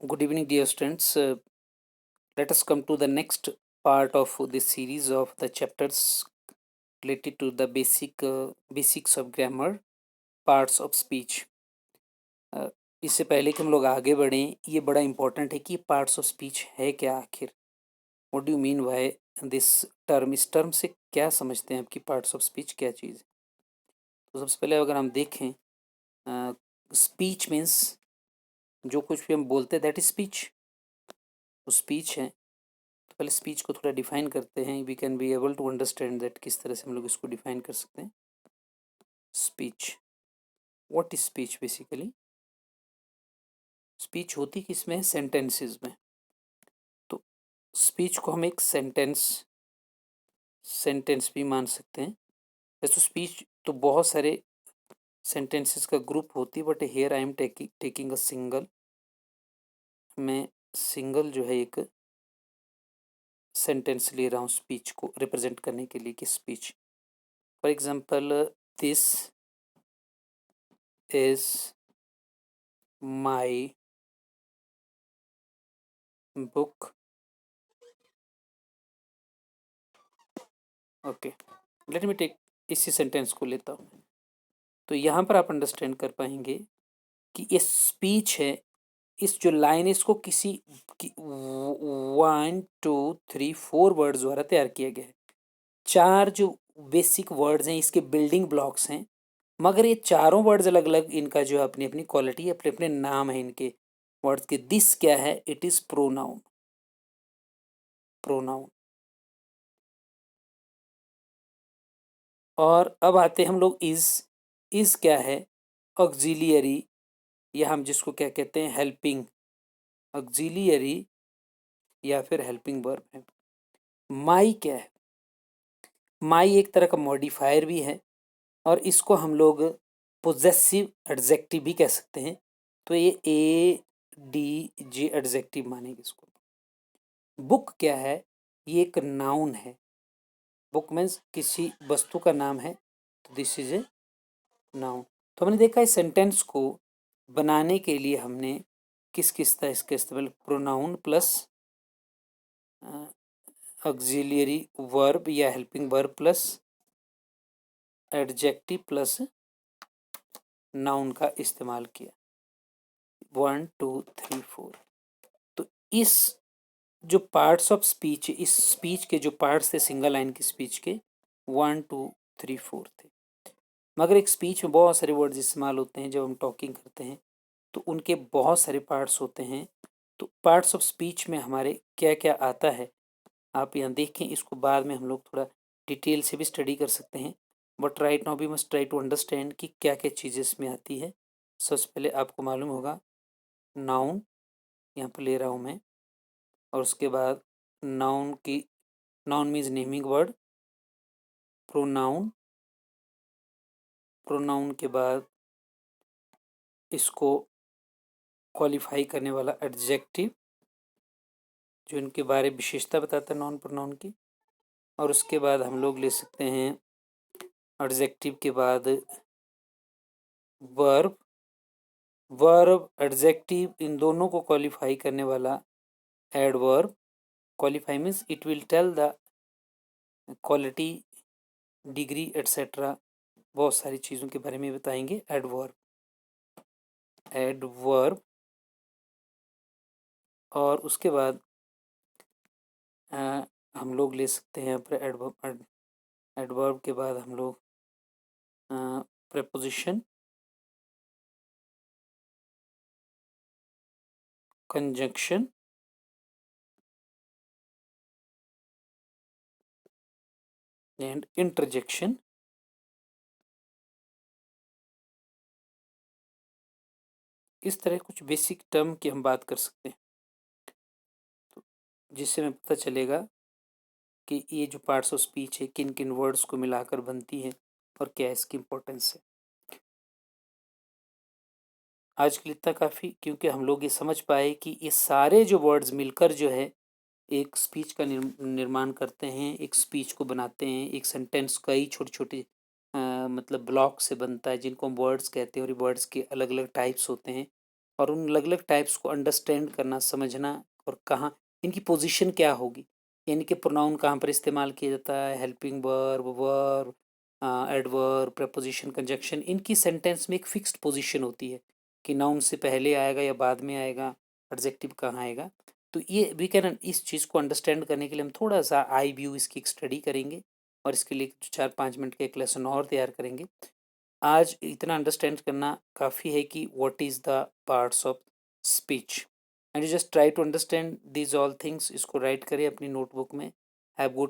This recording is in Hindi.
Good evening, dear students. Let us come to the next part of this series of the chapters related to the basics of grammar, parts of speech. इससे पहले कि हम लोग आगे बढ़ें, ये बड़ा इम्पोर्टेंट है कि पार्ट्स ऑफ स्पीच है क्या आखिर। What do you mean by this term? इस टर्म से क्या समझते हैं आपकी पार्ट्स ऑफ स्पीच क्या चीज़ है? तो सबसे पहले अगर हम देखें, स्पीच मीन्स जो कुछ भी हम बोलते हैं दैट इज स्पीच, वो स्पीच है। तो पहले स्पीच को थोड़ा डिफाइन करते हैं, we can be able to understand that किस तरह से हम लोग इसको डिफाइन कर सकते हैं। Speech, what is speech? Basically speech होती किसमें है? सेंटेंसेस में। तो स्पीच को हम एक सेंटेंस भी मान सकते हैं। वैसे तो स्पीच तो बहुत सारे सेंटेंसेस का ग्रुप होती है, but here I am taking a single. मैं सिंगल जो है एक सेंटेंस ले रहा हूँ स्पीच को रिप्रेजेंट करने के लिए कि speech, for example, this is my book. Okay, let me take, इसी सेंटेंस को लेता हूँ। तो यहाँ पर आप अंडरस्टैंड कर पाएंगे कि ये स्पीच है। इस जो लाइन है इसको किसी 1 2 3 4 वर्ड्स द्वारा तैयार किया गया है। 4 जो बेसिक वर्ड्स हैं इसके बिल्डिंग ब्लॉक्स हैं, मगर ये चारों वर्ड्स अलग अलग, इनका जो है अपनी अपनी क्वालिटी, अपने अपने नाम है इनके वर्ड्स के। दिस क्या है? It is pronoun. प्रोनाउन। और अब आते हैं हम लोग इज क्या है? ऑक्सिलियरी, या हम जिसको क्या कहते हैं, हेल्पिंग। ऑक्सिलियरी या फिर हेल्पिंग वर्ब है। माई क्या है? माई एक तरह का मॉडिफायर भी है, और इसको हम लोग पोजेसिव एडजेक्टिव भी कह सकते हैं। तो ये ADJ एडजेक्टिव मानेंगे इसको। बुक क्या है? ये एक नाउन है। बुक मीन्स किसी वस्तु का नाम है, तो दिस इज ए नाउन। तो हमने देखा इस सेंटेंस को बनाने के लिए हमने किस किस तरह इसका इस्तेमाल, प्रोनाउन प्लस ऑक्सिलियरी वर्ब या helping verb plus adjective plus noun का इस्तेमाल किया। 1 2 3 4। तो इस जो पार्ट्स ऑफ स्पीच, इस स्पीच के जो पार्ट्स थे सिंगल लाइन की स्पीच के 1 2 3 4 थे। मगर एक स्पीच में बहुत सारे वर्ड्स इस्तेमाल होते हैं। जब हम टॉकिंग करते हैं तो उनके बहुत सारे पार्ट्स होते हैं। तो पार्ट्स ऑफ स्पीच में हमारे क्या क्या आता है आप यहाँ देखें, इसको बाद में हम लोग थोड़ा डिटेल से भी स्टडी कर सकते हैं, but right now we must try to understand कि क्या क्या चीज़ें इसमें आती है। सबसे पहले आपको मालूम होगा नाउन, यहाँ पर ले रहा हूँ मैं, और उसके बाद noun means naming word. Pronoun, pronoun के बाद इसको क्वालिफाई करने वाला एडजेक्टिव, जो इनके बारे में विशेषता बताता है नाउन प्रोनाउन की। और उसके बाद हम लोग ले सकते हैं एडजेक्टिव के बाद वर्ब। वर्ब एडजेक्टिव इन दोनों को क्वालिफाई करने वाला adverb. Qualify means it will tell the quality, degree etcetera, बहुत सारी चीज़ों के बारे में बताएंगे एडवर्ब। एडवर्ब, और उसके बाद हम लोग ले सकते हैं एडवर्ब। एडवर्ब के बाद हम लोग preposition, conjunction, and interjection। इस तरह कुछ बेसिक टर्म की हम बात कर सकते हैं, तो जिससे हमें पता चलेगा कि ये जो पार्ट्स ऑफ स्पीच है किन किन वर्ड्स को मिलाकर बनती है और क्या इसकी इम्पोर्टेंस है। आज के लिए इतना काफ़ी, क्योंकि हम लोग ये समझ पाए कि ये सारे जो वर्ड्स मिलकर जो है एक स्पीच का निर्माण करते हैं, एक स्पीच को बनाते हैं। एक सेंटेंस कई छोटे छोटे मतलब ब्लॉक से बनता है जिनको हम वर्ड्स कहते हैं, और ये वर्ड्स के अलग अलग टाइप्स होते हैं। और उन अलग-अलग टाइप्स को अंडरस्टैंड करना, समझना और कहाँ इनकी पोज़ीशन क्या होगी। यानी कि प्रोनाउन कहाँ पर इस्तेमाल किया जाता है, helping verb, verb, adverb, preposition, conjunction, इनकी सेंटेंस में एक फ़िक्स्ड पोज़ीशन होती है कि नाउन से पहले आएगा या बाद में आएगा, एडजेक्टिव कहाँ आएगा। तो ये वी कैन इस चीज़ को अंडरस्टैंड करने के लिए हम थोड़ा-सा आई व्यू इसकी एक स्टडी करेंगे और इसके लिए 4-5 मिनट का एक लेसन और तैयार करेंगे। आज इतना अंडरस्टैंड करना काफ़ी है कि what is the parts of speech and you just try to understand these all things. इसको राइट करें अपनी नोटबुक में। Have good